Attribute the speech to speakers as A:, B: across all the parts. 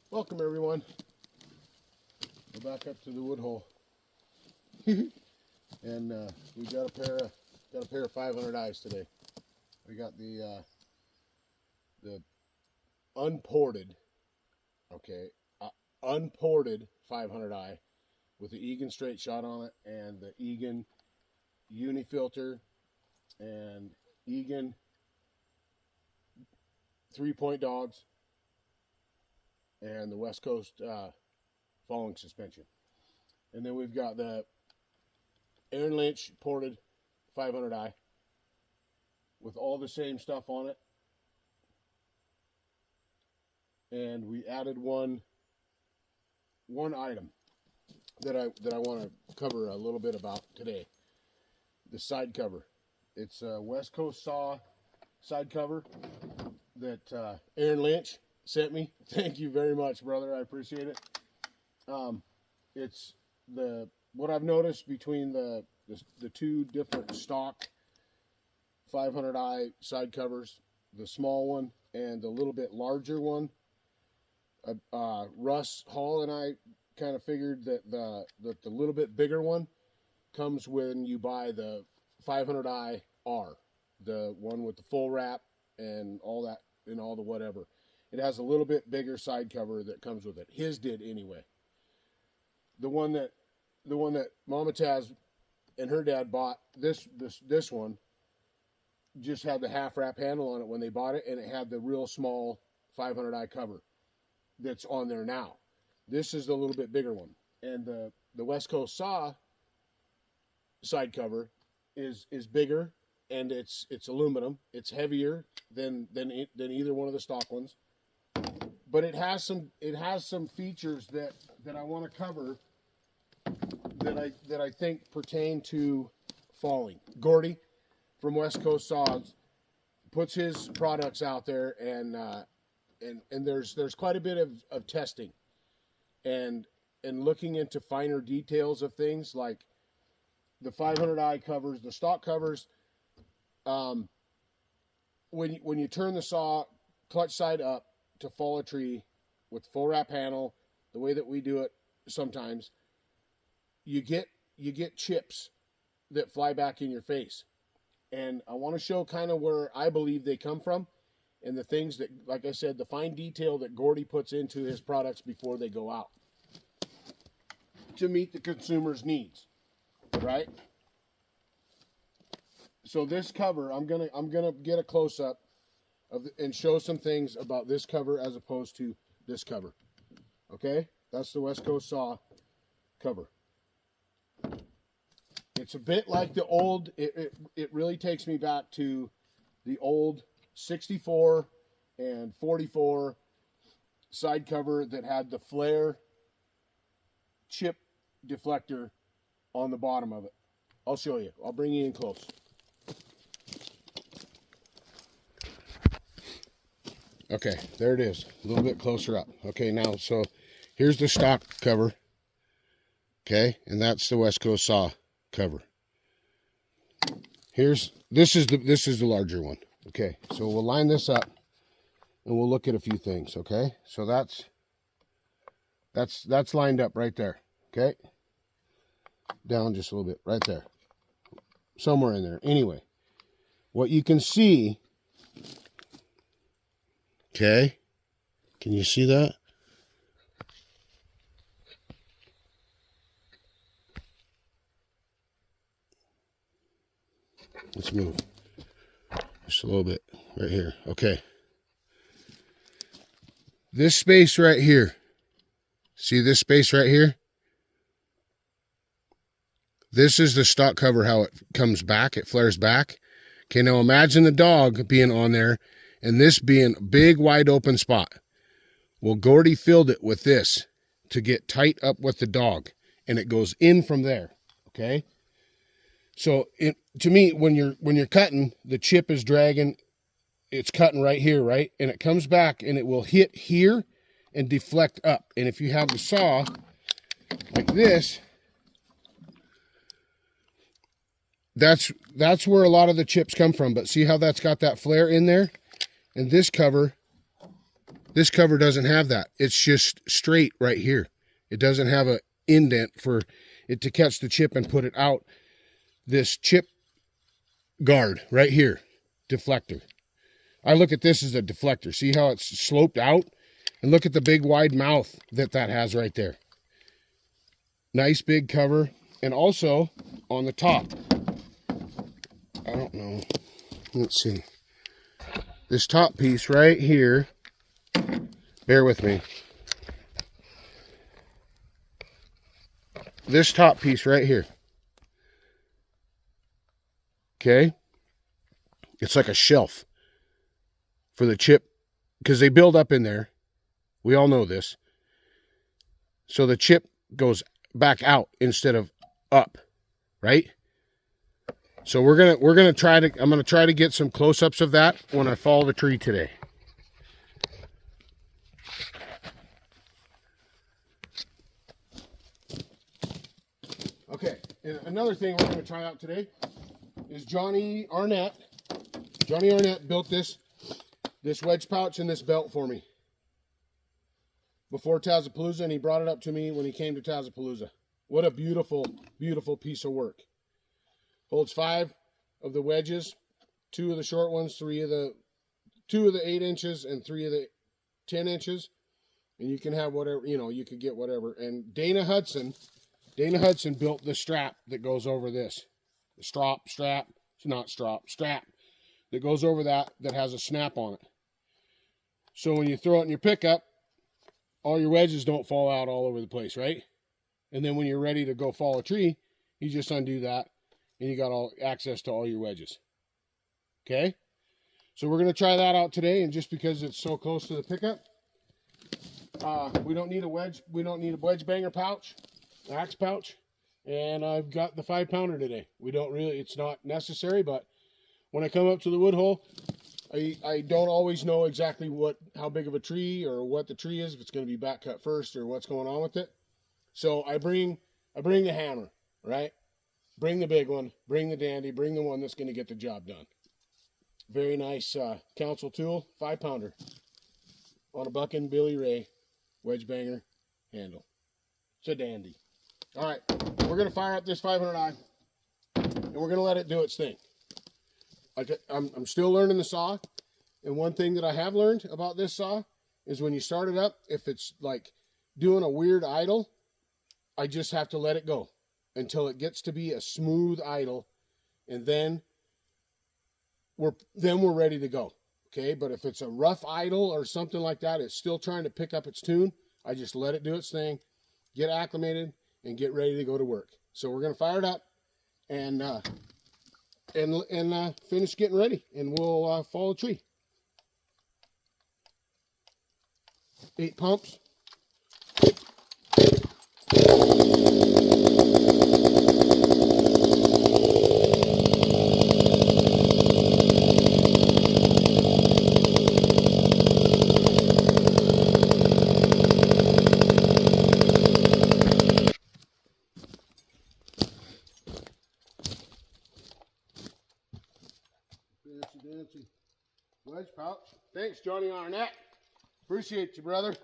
A: Welcome everyone. We're back up to the wood hole, and we got a pair of 500 eyes today. We got the unported, unported 500 eye with the Egan straight shot on it, and the Egan unifilter, and Egan 3-point dogs, and the West Coast falling suspension. And then we've got the Aaron Lynch ported 500 eye with all the same stuff on it. And we added one item that I want to cover a little bit about today. The side cover. It's a West Coast Saw side cover that Aaron Lynch sent me. Thank you very much, brother. I appreciate it. It's what I've noticed between the two different stock 500 eye side covers, the small one and the little bit larger one. Russ Hall and I kind of figured that the little bit bigger one comes when you buy the 500 eye R, the one with the full wrap and all that and all the whatever. It has a little bit bigger side cover that comes with it. His did anyway. The one that Mama Taz and her dad bought, this one just had the half wrap handle on it when they bought it, and it had the real small 500 eye cover that's on there now. This is the little bit bigger one, and the West Coast Saw side cover is bigger, and it's aluminum. It's heavier than either one of the stock ones, but it has some features that I want to cover that I think pertain to falling. Gordy from West Coast Saws puts his products out there, and there's quite a bit of testing and looking into finer details of things like the 500 eye covers, the stock covers. When you turn the saw clutch side up to fall a tree with full wrap handle, the way that we do it sometimes, you get chips that fly back in your face. And I want to show kind of where I believe they come from, and the things that, like I said, the fine detail that Gordy puts into his products before they go out to meet the consumer's needs, right? So this cover, I'm gonna get a close up of and show some things about this cover as opposed to this cover. Okay, that's the West Coast Saw cover. It's a bit like the old. It really takes me back to the old 64 and 44 side cover that had the flare chip deflector on the bottom of it. I'll show you. I'll bring you in close. Okay, there it is. A little bit closer up. Okay, now, so here's the stock cover. Okay, and that's the West Coast Saw cover. This is the larger one. Okay, so we'll line this up and we'll look at a few things. Okay, so that's lined up right there. Okay, down just a little bit right there, somewhere in there. Anyway, what you can see, okay, can you see that? Let's move just a little bit right here. Okay, this space right here, see this space right here? This is the stock cover, how it comes back, it flares back. Okay, now imagine the dog being on there and this being a big wide open spot. Well, Gordy filled it with this to get tight up with the dog, and it goes in from there. Okay, so to me, when you're cutting, the chip is dragging, it's cutting right here, right? And it comes back and it will hit here and deflect up. And if you have the saw like this, that's where a lot of the chips come from. But see how that's got that flare in there? And this cover This cover doesn't have that. It's just straight right here. It doesn't have an indent for it to catch the chip and put it out. This chip guard right here, deflector. I look at this as a deflector. See how it's sloped out? And look at the big wide mouth that has right there. Nice big cover. And also on the top, I don't know, let's see. This top piece right here, bear with me. This top piece right here. Okay? It's like a shelf for the chip, because they build up in there. We all know this. So the chip goes back out instead of up, right? So I'm gonna try to get some close-ups of that when I fall the tree today. Okay, and another thing we're gonna try out today is Johnny Arnett. Johnny Arnett built this wedge pouch and this belt for me before TazPalooza, and he brought it up to me when he came to TazPalooza. What a beautiful, beautiful piece of work. Holds 5 of the wedges, 2 of the short ones, 2 of the 8 inches, and 3 of the 10 inches. And you can have whatever, you could get whatever. And Dana Hudson built the strap that goes over this. The strap that goes over that has a snap on it. So when you throw it in your pickup, all your wedges don't fall out all over the place, right? And then when you're ready to go fall a tree, you just undo that and you got all access to all your wedges. Okay? So we're going to try that out today, and just because it's so close to the pickup, we don't need a wedge banger pouch, axe pouch, and I've got the 5-pounder today. It's not necessary, but when I come up to the wood hole, I don't always know exactly how big of a tree or what the tree is, if it's going to be back cut first or what's going on with it. So I bring the hammer, right? Bring the big one, bring the dandy, bring the one that's going to get the job done. Very nice council tool, 5-pounder on a Buckin' Billy Ray wedge banger handle. It's a dandy. All right, we're going to fire up this 500i, and we're going to let it do its thing. I'm still learning the saw, and one thing that I have learned about this saw is when you start it up, if it's like doing a weird idle, I just have to let it go until it gets to be a smooth idle, and then we're ready to go. Okay, but if it's a rough idle or something like that, it's still trying to pick up its tune, I just let it do its thing, get acclimated, and get ready to go to work. So we're going to fire it up and finish getting ready, and we'll fall a tree. 8 pumps. Fancy wedge pouch. Thanks, Johnny Arnett. Appreciate you, brother.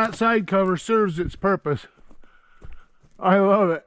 B: that side cover serves its purpose. I love it.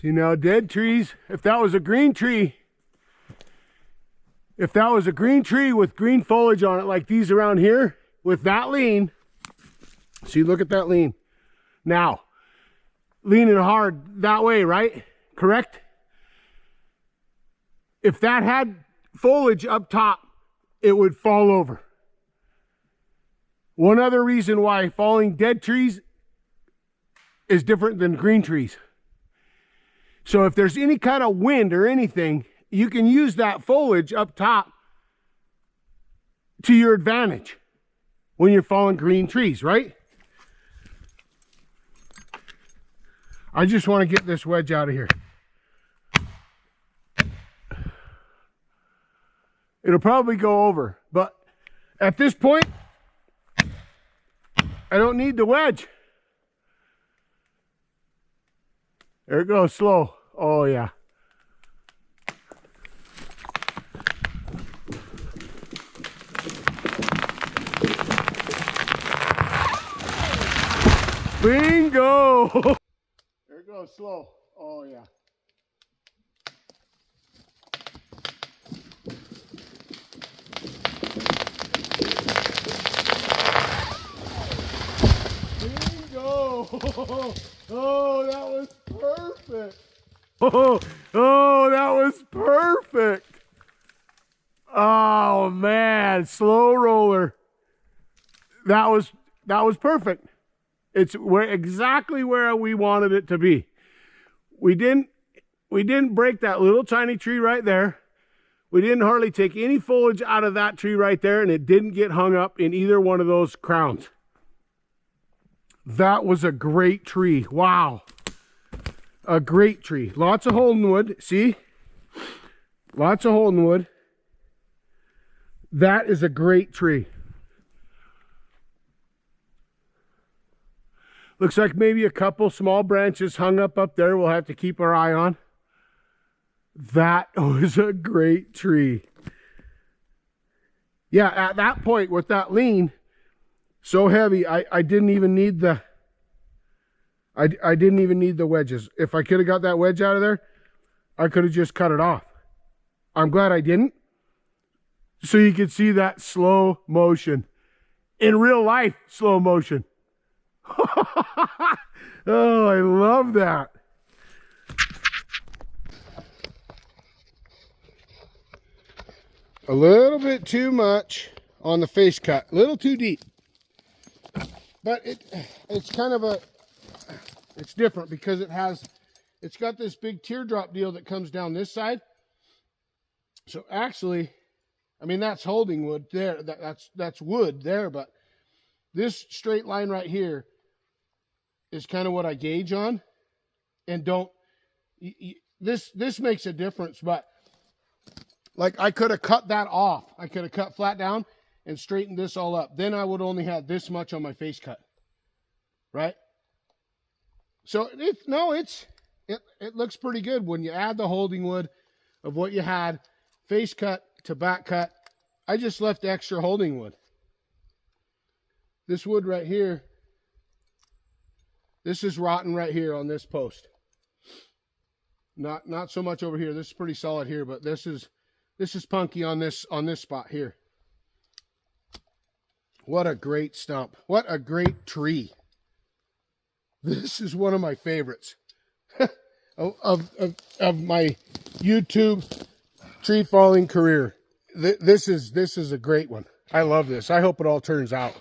B: See now, dead trees, if that was a green tree, with green foliage on it like these around here, with that lean, see, look at that lean. Now, leaning hard that way, right? Correct? If that had foliage up top, it would fall over. One other reason why falling dead trees is different than green trees. So if there's any kind of wind or anything, you can use that foliage up top to your advantage when you're falling green trees, right? I just want to get this wedge out of here. It'll probably go over, but at this point, I don't need the wedge. There it goes, slow. Oh yeah. Bingo! There it goes, slow. Oh yeah. Bingo! Oh, that was perfect. Oh, that was perfect. Oh man, slow roller. That was perfect. It's exactly where we wanted it to be. We didn't break that little tiny tree right there. We didn't hardly take any foliage out of that tree right there, and it didn't get hung up in either one of those crowns. That was a great tree. Wow. A great tree. Lots of holding wood. See? Lots of holding wood. That is a great tree. Looks like maybe a couple small branches hung up there we'll have to keep our eye on. That was a great tree. Yeah, at that point with that lean so heavy, I didn't even need the I didn't even need the wedges. If I could have got that wedge out of there, I could have just cut it off. I'm glad I didn't. So you could see that slow motion. In real life, slow motion. Oh, I love that. A little bit too much on the face cut. A little too deep. But it's kind of it's different because it's got this big teardrop deal that comes down this side. So actually, I mean, that's holding wood there. That's wood there, but this straight line right here is kind of what I gauge on. And this makes a difference, but like I could have cut that off. I could have cut flat down and straightened this all up. Then I would only have this much on my face cut. Right? So it looks pretty good when you add the holding wood of what you had, face cut to back cut. I just left extra holding wood. This wood right here, this is rotten right here on this post. Not so much over here. This is pretty solid here, but this is punky on this spot here. What a great stump. What a great tree. This is one of my favorites of my YouTube tree falling career. This is a great one. I love this. I hope it all turns out.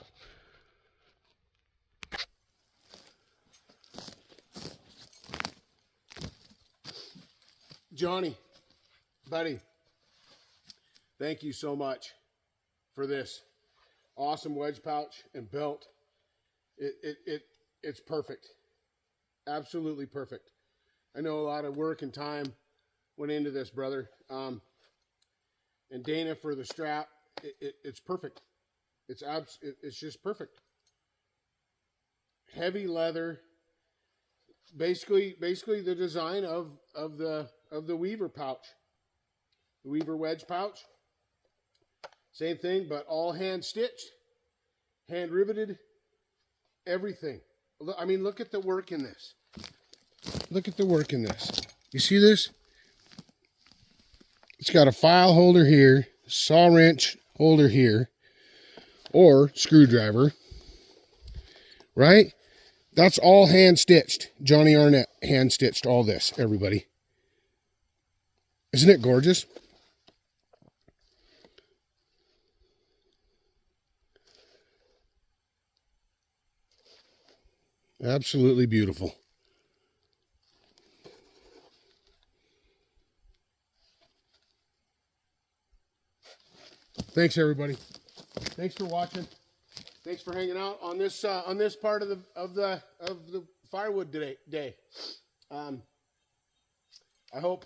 B: Johnny, buddy,
A: thank you so much for this awesome wedge pouch and belt. It's perfect. Absolutely perfect. I know a lot of work and time went into this, brother. And Dana for the strap. It's perfect. It's just perfect. Heavy leather. Basically the design of the Weaver pouch. The Weaver wedge pouch. Same thing, but all hand stitched, hand riveted, everything. I mean, look at the work in this. Look at the work in this. You see this? It's got a file holder here, saw wrench holder here, or screwdriver, right? That's all hand stitched. Johnny Arnett hand stitched all this, everybody. Isn't it gorgeous? Absolutely beautiful. Thanks, everybody. Thanks for watching. Thanks for hanging out on this part of the firewood day. I hope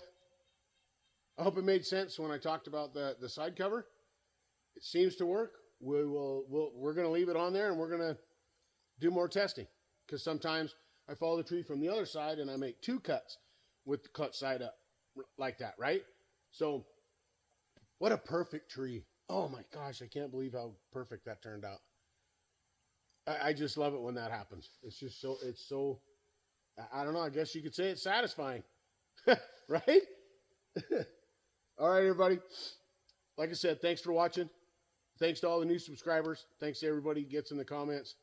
A: it made sense when I talked about the side cover. It seems to work. We're going to leave it on there, and we're going to do more testing, because sometimes I follow the tree from the other side and I make 2 cuts with the cut side up like that, right? So what a perfect tree. Oh my gosh, I can't believe how perfect that turned out. I just love it when that happens. It's just so, I don't know, I guess you could say it's satisfying, right? All right, everybody. Like I said, thanks for watching. Thanks to all the new subscribers. Thanks to everybody who gets in the comments.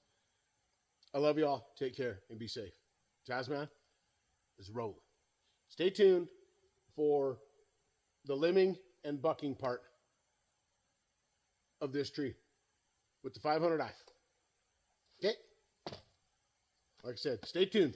A: I love you all. Take care and be safe. TazMan is rolling. Stay tuned for the limbing and bucking part of this tree with the 500i. Okay? Like I said, stay tuned.